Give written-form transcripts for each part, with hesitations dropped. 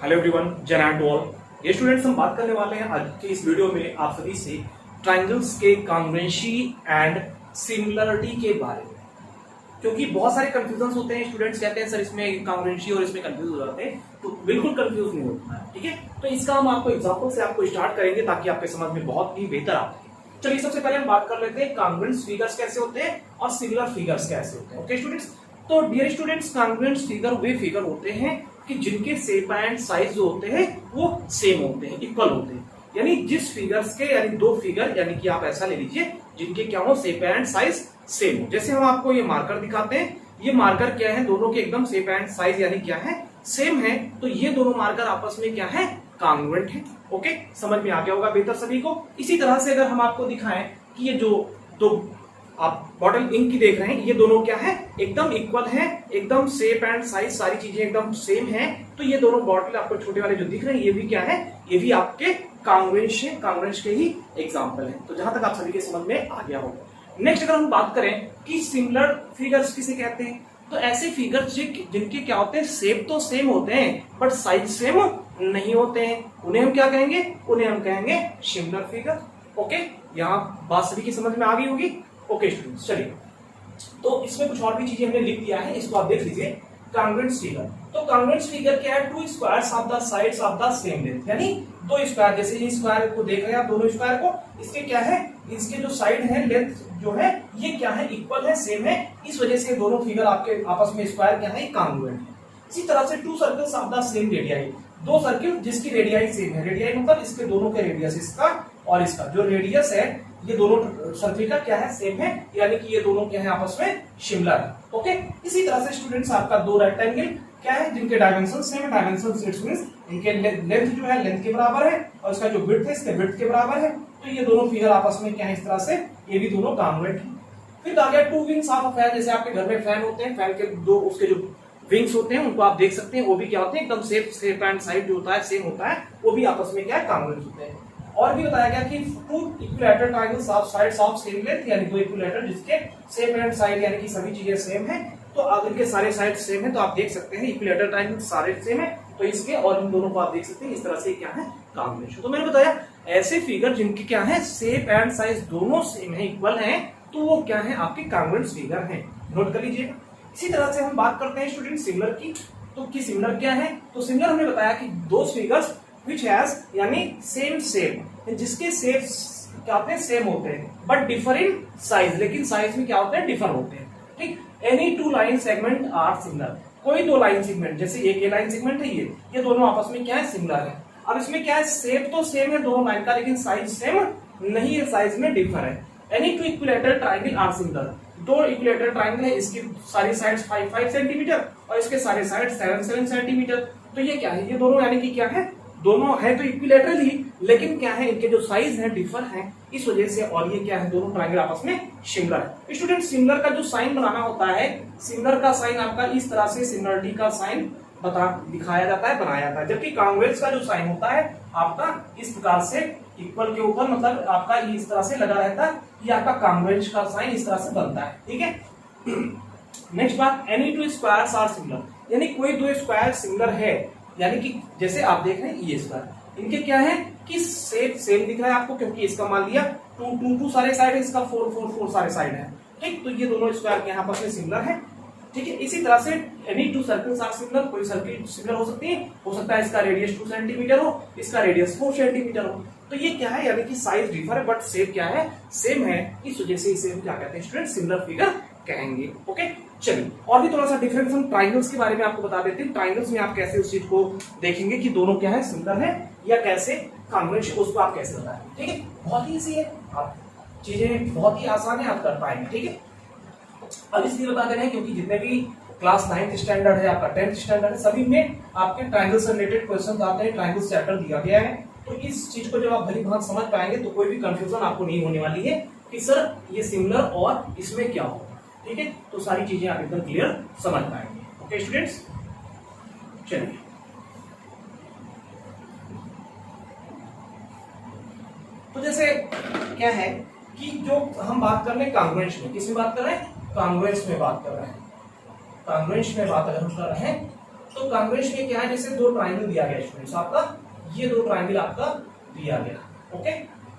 Hello everyone, जय Hind to all. ये students हम बात करने वाले हैं आज के इस वीडियो में आप सभी से ट्रायंगल्स के कांग्रुएंसी एंड सिमिलरिटी के बारे में, क्योंकि बहुत सारे कंफ्यूजन होते हैं। स्टूडेंट्स कहते हैं सर इसमें कांग्रुएंसी और इसमें कंफ्यूज हो जाते हैं, तो बिल्कुल कंफ्यूज नहीं होता है। ठीक है, तो इसका हम आपको एग्जांपल से आपको स्टार्ट करेंगे ताकि आपके समझ में बहुत ही बेहतर आ सके। चलिए सबसे पहले हम बात कर लेते हैं कांग्रुएंट फिगर्स कैसे होते हैं और सिमिलर फिगर्स कैसे होते हैं। ओके स्टूडेंट्स, तो डियर स्टूडेंट्स, कांग्रुएंट फिगर वे फिगर होते हैं कि जिनके शेप एंड साइज जो होते हैं वो सेम होते हैं, इक्वल होते हैं। यानी जिस फिगर्स के यानी दो फिगर यानी कि आप ऐसा ले लीजिए जिनके क्या हो शेप एंड साइज सेम हो। जैसे हम आपको ये मार्कर दिखाते हैं, ये मार्कर क्या है, दोनों के एकदम शेप एंड साइज यानी क्या है, सेम है। तो ये दोनों मार्कर आपस में क्या है, कांग्रुएंट है। ओके, समझ में आ गया होगा बेहतर सभी को। इसी तरह से अगर हम आपको दिखाएं कि ये जो दो आप बॉटल इंक की देख रहे हैं, ये दोनों क्या है, एकदम इक्वल है, एकदम शेप एंड साइज सारी चीजें एकदम सेम है। तो ये दोनों बॉटल आपको छोटे वाले जो दिख रहे हैं ये भी क्या है, ये भी आपके कांग्रुएंस के ही एग्जांपल है। तो जहां तक आप सभी के समझ में आ गया होगा। नेक्स्ट अगर हम बात करें कि सिमिलर फिगर्स किसे कहते हैं, तो ऐसे फिगर्स जिनके क्या होते हैं, शेप तो सेम होते हैं बट साइज सेम नहीं होते हैं, उन्हें हम क्या कहेंगे, उन्हें हम कहेंगे सिमिलर फिगर। ओके, यहाँ बात सभी की समझ में आ गई होगी। ओके स्टूडेंट्स, चलिए तो इसमें कुछ और भी चीजें हमने लिख दिया है, इसको आप देख लीजिए। कांग्रुएंट फिगर, तो कांग्रुएंट फिगर क्या है, to squares of the sides of the same length, यानी दो स्क्वायर, जैसे ये स्क्वायर को देख रहे हैं आप, दोनों स्क्वायर को, इसके क्या है, इसके जो साइड है लेंथ जो है ये क्या है, इक्वल है, सेम है। इस वजह से दोनों फिगर आपके आपस में स्क्वायर क्या है, कांग्रुएंट है। इसी तरह से to circles of the same radii, दो सर्किल जिसकी रेडियाई सेम है। रेडियाई मतलब इसके दोनों के रेडियस, इसका और इसका जो रेडियस है, ये दोनों सर्किल का क्या है, सेम है, यानी कि ये दोनों क्या है, आपस में सिमिलर है। ओके, इसी तरह से स्टूडेंट्स आपका दो रेक्टेंगल क्या है, जिनके डायमेंशन सेम है, डायमेंशन इट्स मींस इनके लेंथ जो है लेंथ के बराबर है और इसका जो विड्थ है इसके विड्थ के बराबर है। तो ये दोनों फिगर आपस में क्या है, इस तरह से ये भी दोनों कांग्रुएंट है। फिर आ गया two wings of a fan, जैसे आपके घर में फैन होते हैं, फैन के दो उसके जो विंग्स होते हैं उनको आप देख सकते हैं, वो भी क्या होते हैं, एकदम शेप एंड साइज जो होता है सेम होता है, वो भी आपस में क्या है, कांग्रुएंट होते हैं। और भी बताया गया कि two equilateral triangles of sides of same length, यानी दो इक्विलैटरल जिसके शेप एंड साइड यानी कि सभी चीजें सेम है। तो अगर इनके सारे साइड सेम है तो आप देख सकते हैं इक्विलैटरल ट्रायंगल सारे सेम है, तो इसके और इन दोनों को आप देख सकते हैं, इस तरह से क्या है, कांबिनेशन। तो मैंने बताया ऐसे फिगर जिनके क्या है, शेप एंड साइज दोनों सेम है, इक्वल है, तो वो क्या है, आपके कांग्रुएंट फिगर है। नोट कर लीजिए। इसी तरह से हम बात करते हैं स्टूडेंट सिमिलर की, तो कि सिमिलर क्या है, तो सिमिलर हमने बताया कि दो फिगर्स which has यानी सेम शेप, जिसके शेप क्या होते हैं, सेम होते हैं बट डिफर इन साइज, लेकिन साइज में क्या होते हैं, डिफर होते हैं। ठीक, any two line segment are similar, कोई दो लाइन सेगमेंट, जैसे एक ये लाइन सेगमेंट है, ये दोनों आपस में क्या है, सिमिलर है। अब इसमें क्या है, शेप तो सेम है दोनों लाइन का, लेकिन साइज सेम नहीं है, साइज में डिफर है। Any two equilateral triangle are similar, दो इक्विलैटरल ट्रायंगल है, इसकी सारी साइड्स 5 सेंटीमीटर और इसके सारे साइड 7 सेंटीमीटर। तो ये क्या है, ये दोनों यानी कि क्या है, दोनों है तो इक्विलैटरल ही, लेकिन क्या है, इनके जो साइज है डिफर है, इस वजह से, और ये क्या है, दोनों ट्रायंगल आपस में सिमिलर है। स्टूडेंट सिमिलर का जो साइन बनाना होता है, सिमिलर का साइन आपका इस तरह से सिमिलरिटी का साइन दिखाया जाता है, बनाया जाता है, जबकि कांग्रुएंस का जो साइन होता है आपका इस प्रकार से इक्वल के ऊपर, मतलब आपका इस तरह से लगा रहता है, ये आपका कांग्रुएंस का साइन इस तरह से बनता है। ठीक है, नेक्स्ट बात, any two squares are similar, यानी कोई दो स्क्वायर सिमिलर है, यानी कि जैसे आप देख रहे हैं ये स्क्वायर, इनके क्या है कि शेप सेम दिख रहा है आपको, क्योंकि इसका मान लिया 2 सारे साइड है, इसका 4 सारे साइड है। ठीक, तो ये दोनों स्क्वायर के यहाँ पर सिमिलर है। ठीक है, इसी तरह से any two circles are similar, कोई सर्किल सिमिलर हो सकती है, हो सकता है इसका रेडियस 2 सेंटीमीटर हो, इसका रेडियस 4 सेंटीमीटर हो। तो ये क्या है, यानी कि साइज डिफर है बट शेप क्या है, सेम है, इस वजह से इसे हम क्या कहते हैं स्टूडेंट, सिमिलर फिगर कहेंगे। ओके, चलिए और भी थोड़ा सा डिफरेंस हम ट्रायंगल्स के बारे में आपको बता देते हैं। ट्रायंगल्स में आप कैसे उस चीज को देखेंगे कि दोनों क्या है, सिमिलर है या कैसे कांग्रुएंट, उसको आप कैसे बताएंगे। ठीक है, बहुत ही इजी है, आप चीजें बहुत ही आसान है, आप कर पाएंगे। ठीक है, अब इसलिए बता दे रहे हैं क्योंकि जितने भी क्लास 9th स्टैंडर्ड है, आपका 10th स्टैंडर्ड है, सभी में आपके ट्रायंगल से रिलेटेड क्वेश्चन आते हैं, ट्रायंगल चैप्टर दिया गया है। तो इस चीज को जब आप भली भांति समझ पाएंगे तो कोई भी कंफ्यूजन आपको नहीं होने वाली है कि सर ये सिमिलर और इसमें क्या होगा। ठीक है, तो सारी चीजें आप एकदम क्लियर समझ पाएंगे। ओके स्टूडेंट्स, चलिए तो जैसे क्या है कि जो हम बात कर रहे हैं कांग्रुएंस में, किसमें बात कर रहे हैं, कांग्रुएंस में बात कर रहे हैं, कांग्रुएंस में बात अगर हम कर रहे हैं तो कांग्रेंस में क्या है, जैसे दो ट्राइंगल दिया गया स्टूडेंट्स आपका, ये दो ट्राइंगल आपका दिया गया। ओके,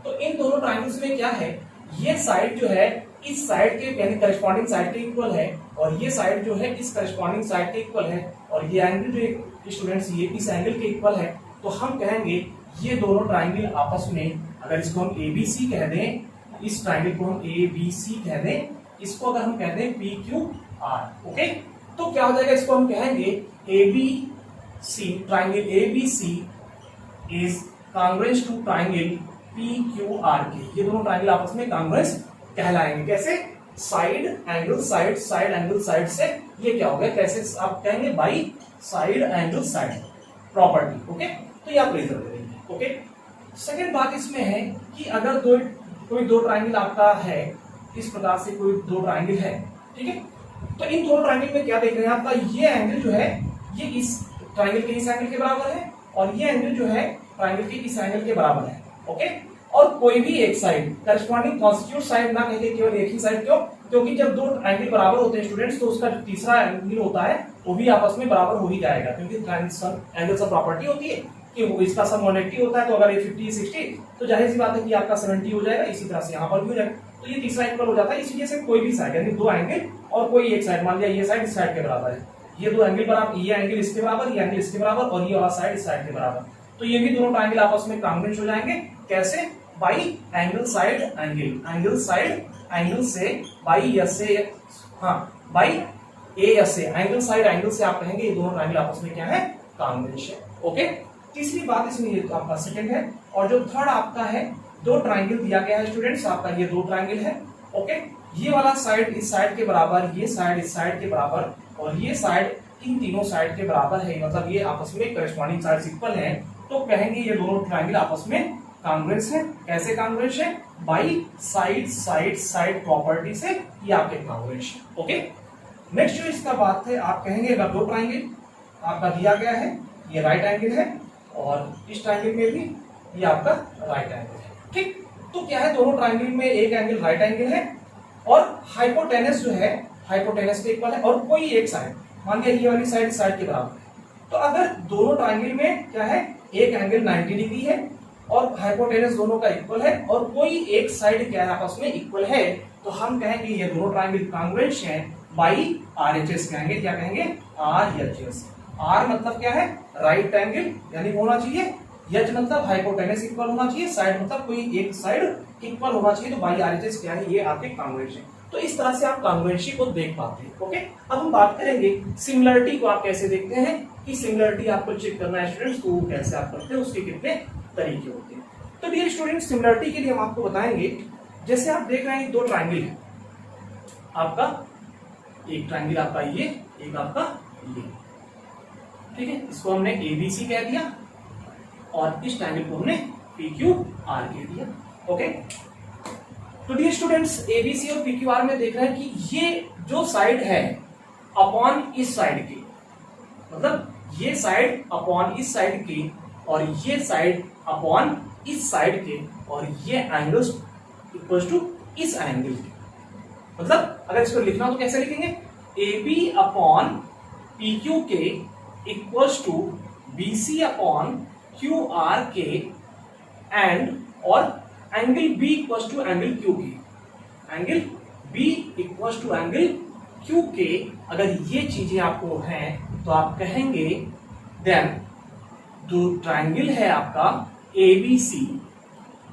तो इन दोनों ट्राइंगल्स में क्या है, ये साइड जो है इस साइड के यानी करस्पॉन्डिंग साइड के इक्वल है, और ये साइड जो है इस करस्पॉन्डिंग साइड के इक्वल है, और ये एंगल जो स्टूडेंट्स ये इस एंगल के इक्वल है। तो हम कहेंगे ये दोनों ट्राइंगल आपस में, अगर इसको हम ABC कह दें, इस ट्राइंगल को हम ABC कह दें, इसको अगर हम कह दें PQR, ओके, तो क्या हो जाएगा, इसको हम कहेंगे ABC, triangle ABC is congruent to triangle PQRK। ये दोनों ट्राइंगल आपस में कांग्रेंस कहलाएंगे। कैसे, side angle side, side angle side से ये क्या हो गया, कैसे आप कहेंगे, by side angle side property. Okay, तो ये आप रिजल्ट दे देंगे। ओके, सेकंड बात इसमें है कि अगर कोई दो ट्राइंगल आपका है, इस प्रकार से कोई दो ट्राइंगल है, ठीक है, तो इन दोनों ट्राइंगल में क्या देख रहे हैं, आपका ये एंगल जो है ये इस ट्राइंगल के इस एंगल के बराबर है, और ये एंगल जो है ट्राइंगल के इस एंगल के बराबर है। ओके, और कोई भी एक साइड करस्पॉन्डिंग कॉन्स्टिट्यूट साइड ना कहेंगे केवल एक ही साइड, क्यों, क्योंकि जब दो एंगल बराबर होते हैं स्टूडेंट्स, तो उसका तीसरा एंगल होता है वो भी आपस में बराबर हो ही जाएगा, क्योंकि एंगल सब प्रॉपर्टी होती है कि वो इसका सम 180 होता है, तो अगर ये 50 60 तो जाहिर सी बात है कि आपका 70 हो जाएगा, इसी तरह से यहाँ पर भी हो जाएगा, तो ये तीसरा इक्वल हो जाता है। इसी वजह से कोई भी साइड यानी दो एंगल और कोई एक साइड, मान लिया ये साइड इस साइड के बराबर है, ये दो एंगल बराबर, ये एंगल इसके बराबर, ये एंगल इसके बराबर, और ये वाला साइड इस साइड के बराबर, तो ये भी दोनों ट्राइंगल आपस में कांग्रुएंट हो जाएंगे। कैसे, by angle side angle, angle side angle से बाई एस से, हाँ बाई ए एस से, एंगल साइड एंगल से आप कहेंगे ये दोनों ट्राइंगल आपस में क्या है, कांग्रुएंट है। ओके, तीसरी बात इसमें ये तो आपका सेकंड है, और जो थर्ड आपका है, दो ट्राइंगल दिया गया है स्टूडेंट्स, आपका ये दो ट्राइंगल है। ओके, ये वाला साइड इस साइड के बराबर, ये साइड इस साइड के बराबर, और ये साइड इन तीनों साइड के बराबर है, मतलब ये आपस में करस्पॉन्डिंग साइड इक्वल है, तो कहेंगे ये दोनों ट्राइंगल आपस में कांग्रुएंट है। कैसे कांग्रुएंट है, by side side side property से ये आपके कांग्रुएंट है। ओके, नेक्स्ट जो इसका बात है, आप कहेंगे अगर दो ट्राइंगल आपका दिया गया है, ये राइट एंगल है, और इस ट्राइंगल में भी ये आपका राइट एंगल है, ठीक, तो क्या है, दोनों ट्राइंगल में एक एंगल राइट एंगल है, और हाइपोटेनस जो है हाइपोटेनस के इक्वल है, और कोई एक साइड, मान लिया ये वाली साइड साइड के बराबर है, तो अगर दोनों ट्राइंगल में क्या है, एक एंगल 90 डिग्री है, और हाइपोटेनस दोनों का इक्वल है, और कोई एक साइड क्या है आपस में इक्वल है, तो हम कहेंगे ये दोनों ट्राइंगल कांग्रुएंट हैं बाई RHS कहेंगे। क्या कहेंगे, RHS। R मतलब क्या है, राइट एंगल यानी होना चाहिए, H मतलब हाइपोटेनस इक्वल होना चाहिए, साइड मतलब कोई एक साइड इक्वल होना चाहिए, तो बाई RHS क्या है, ये आपके कांग्रुएंट है। तो इस तरह से आप कांग्रुएंसी को देख पाते हैं। ओके, अब हम बात करेंगे सिमिलरिटी को आप कैसे देखते हैं, कि सिमिलरिटी आपको चेक करना है स्टूडेंट्स, तो कैसे आप करते हैं, उसके कितने तरीके होते हैं। तो डियर स्टूडेंट्स, सिमिलरिटी के लिए हम आपको बताएंगे, जैसे आप देख रहे हैं दो ट्राइंगल है आपका, एक ट्राइंगल आपका ये, एक आपका ये, ठीक है, इसको हमने ABC कह दिया, और इस ट्राइंगल को हमने PQR कह दिया। ओके, तो डियर स्टूडेंट्स, ABC और PQR में देख रहे हैं कि ये जो साइड है अपॉन इस साइड की, मतलब ये साइड अपॉन इस साइड की, और ये साइड अपॉन इस साइड के, और ये एंगल्स इक्वल टू इस एंगल के, मतलब अगर इसको लिखना तो कैसे लिखेंगे, AB अपॉन PQ के equals to BC upon QR के, एंड और angle B equals to angle Q के, angle B equals to angle Q के, अगर ये चीजें आपको हैं तो आप कहेंगे देन जो ट्राइंगल है आपका ABC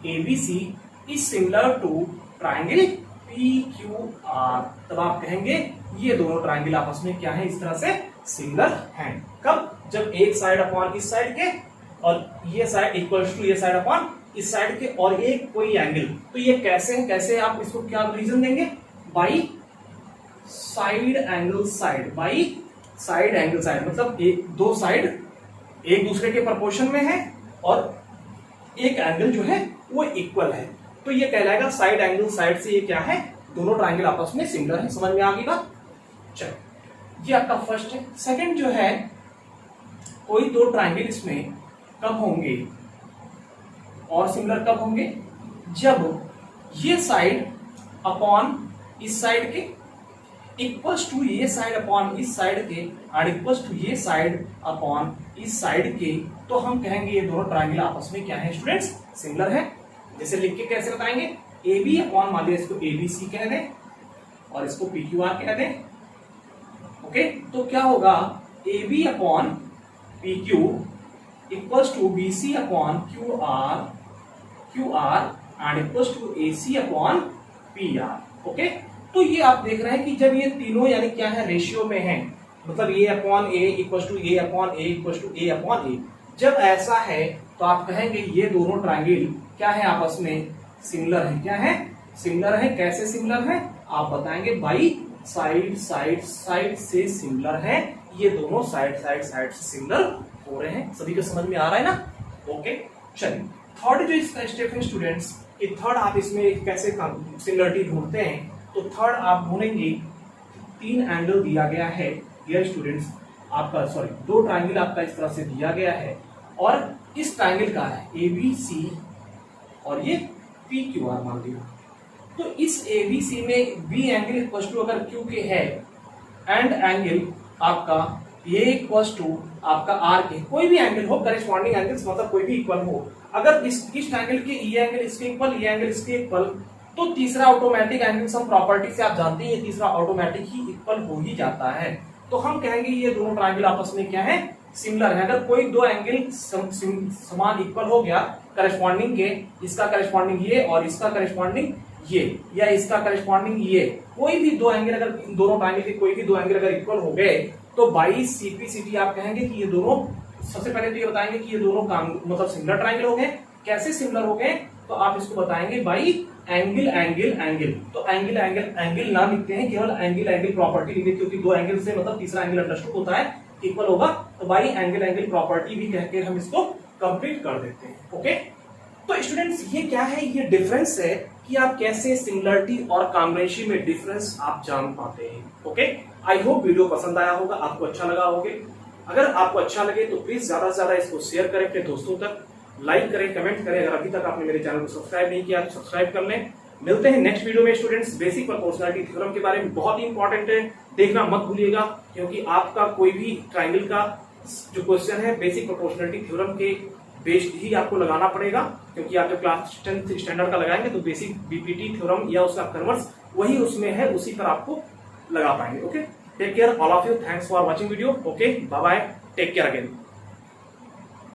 is similar to triangle PQR, तब आप कहेंगे ये दोनों ट्राइंगल आपस में क्या है, इस तरह से सिमिलर हैं। कब, जब एक साइड अपॉन इस साइड के, और ये साइड इक्वल्स टू ये साइड अपॉन इस साइड के, और एक कोई एंगल, तो ये कैसे है, कैसे आप इसको क्या रीजन देंगे, by side angle side, by side angle side, मतलब एक दो साइड एक दूसरे के प्रोपोर्शन में है, और एक एंगल जो है वो इक्वल है, तो ये कहलाएगा साइड एंगल साइड से ये क्या है, दोनों ट्राइंगल आपस में सिमिलर है। समझ में आ गई बात, चलो ये आपका फर्स्ट है। सेकंड जो है, कोई दो ट्राइंगल इसमें कब होंगे और सिमिलर कब होंगे, जब ये साइड अपॉन इस साइड के, इक्वल्स टू ये साइड अपॉन इस साइड के एंड इक्वल्स टू ये साइड अपॉन इस साइड के, तो हम कहेंगे ये दोनों ट्रायंगल आपस में क्या है स्टूडेंट्स, सिमिलर है। जैसे लिख के कैसे बताएंगे, ए बी अपॉन, मान लिया इसको ABC कह दें और इसको PQR कह दें। ओके, तो क्या होगा, AB upon PQ equals to BC upon QR and equals to AC upon PR। Okay, तो ये आप देख रहे हैं कि जब ये तीनों यानी क्या है, रेशियो में है, मतलब A upon A equals to A upon A equals to A upon A, जब ऐसा है तो आप कहेंगे ये दोनों ट्रायंगल क्या है, आपस में सिमिलर है। क्या है, सिमिलर है। कैसे सिमिलर है आप बताएंगे, बाई साइड से सिमिलर है, ये दोनों साइड से सिमिलर हो रहे हैं। सभी को समझ में आ रहा है ना। ओके, चलिए थर्ड जो इसका स्टेप है स्टूडेंट्स, कि थर्ड आप इसमें कैसे सिमिलरिटी ढूंढते हैं, तो थर्ड आप ढूंढेंगे, 3 एंगल दिया गया है डियर स्टूडेंट्स आपका, सॉरी 2 ट्रायंगल आपका इस तरह से दिया गया है और इस ट्रायंगल का है ABC और ये PQR मान लिया। तो इस ABC में B एंगल इक्वल टू अगर Q के है एंड एंगल आपका ये इक्वल टू आपका R के, कोई भी एंगल हो, करेस्पॉन्डिंग एंगल्स मतलब कोई भी इक्वल हो, अगर इस ट्रायंगल के ये एंगल इसके इक्वल, ये एंगल इसके इक्वल, तो तीसरा ऑटोमेटिक एंगल सम प्रॉपर्टी से आप जानते हैं ये तीसरा ऑटोमेटिक ही इक्वल हो ही जाता है। तो हम कहेंगे ये दोनों ट्रायंगल आपस में क्या है, सिमिलर है। अगर कोई 2 एंगल समान इक्वल हो गया करेस्पॉन्डिंग के, इसका करेस्पॉन्डिंग ये और इसका करेस्पॉन्डिंग ये, या इसका करेस्पॉन्डिंग ये, कोई भी 2 एंगल अगर इन दोनों ट्रायंगल के कोई भी 2 एंगल अगर इक्वल हो गए, तो बाई CPCT आप कहेंगे कि ये दोनों, सबसे पहले तो ये बताएंगे कि ये दोनों मतलब सिमिलर ट्रायंगल हो गए। कैसे सिमिलर हो गए, तो आप इसको बताएंगे बाई एंगल एंगल एंगल। तो एंगल एंगल एंगल ना लिखते हैं, केवल एंगल एंगल प्रॉपर्टी लिखते, क्योंकि 2 एंगल से मतलब तीसरा एंगल अंडरस्टूड होता है, इक्वल होगा, तो बाई एंगल एंगल प्रॉपर्टी भी कहकर हम इसको कंप्लीट कर देते हैं। ओके, तो स्टूडेंट्स ये क्या है, ये डिफरेंस है कि आप कैसे सिमिलरिटी और कॉम्बिनेशन में डिफरेंस आप जान पाते हैं। ओके, आई होप वीडियो पसंद आया होगा, आपको अच्छा लगा होगा। अगर आपको अच्छा लगे तो प्लीज ज्यादा से ज्यादा इसको शेयर करें अपने दोस्तों तक, लाइक करें, कमेंट करें। अगर अभी तक आपने मेरे चैनल को सब्सक्राइब नहीं किया तो सब्सक्राइब कर लें। मिलते हैं नेक्स्ट वीडियो में स्टूडेंट्स, बेसिक प्रोपोर्शनलिटी थ्योरम के बारे में, बहुत ही इंपॉर्टेंट है, देखना मत भूलिएगा, क्योंकि आपका कोई भी ट्रायंगल का जो क्वेश्चन है बेसिक प्रोपोर्शनलिटी थ्योरम के बेस्ड ही आपको लगाना पड़ेगा, क्योंकि आप जब क्लास 10th स्टैंडर्ड का लगाएंगे तो बेसिक BPT थ्योरम या उसका कन्वर्स वही उसमें है, उसी पर आपको लगा पाएंगे। Okay, take care all of you, thanks for watching video. Okay, bye bye, take care again.